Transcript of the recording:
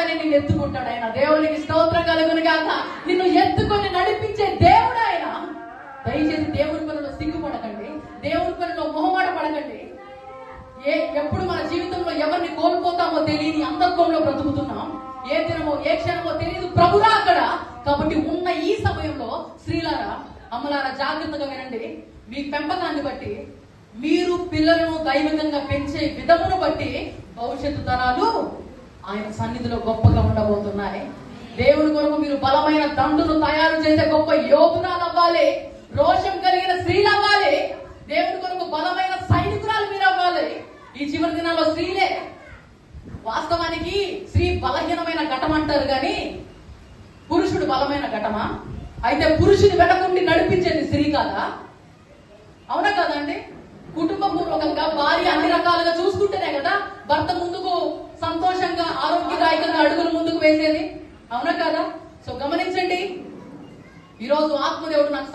పిల్లగానే నిన్ను ఎత్తుకుంటాడు ఆయన. దేవునికి స్తోత్రం కలుగును గాక. నిన్ను ఎత్తుకొని నడిపించే దేవుడు ఆయన. దయచేసి దేవుని పనిలో సిగ్గుపడకండి, దేవుని పనిలో మొహమాట పడకండి. ఎప్పుడు మన జీవితంలో ఎవరిని కోల్పోతామో తెలియని అంధత్వంలో బ్రతుకుతున్నాం. ఏ దినమో ఏ క్షణమో తెలియదు ప్రభురా అక్కడ. కాబట్టి ఉన్న ఈ సమయంలో స్త్రీలారా, అమ్మలారా జాగ్రత్తగా వినండి. మీ పెంపకాన్ని బట్టి, మీరు పిల్లలను దైవికంగా పెంచే విధమును బట్టి భవిష్యత్తు తరాలు ఆయన సన్నిధిలో గొప్పగా ఉండబోతున్నాయి. దేవుని కొరకు మీరు బలమైన దండును తయారు చేసే గొప్ప యోధురాలు అవ్వాలి, రోషం కలిగిన స్త్రీలు అవ్వాలి, దేవుని కొరకు బలమైన సైనికురాలు మీరు అవ్వాలి. ఈ చివరి దినాల్లో స్త్రీలే వాస్తవానికి స్త్రీ బలహీనమైన ఘటం అంటారు కానీ పురుషుడు బలమైన ఘటమా? అయితే పురుషుని వెనకుండి నడిపించేది స్త్రీ కాదా? అవునా కదా అండి? కుటుంబపూర్వకంగా భార్య అన్ని రకాలుగా చూసుకుంటేనే కదా భర్త ముందుకు సంతోషంగా ఆరోగ్యదాయకంగా అడుగులు ముందుకు వేసేది. అవునా కదా? సో గమనించండి, ఈరోజు ఆత్మదేవుడు నాకు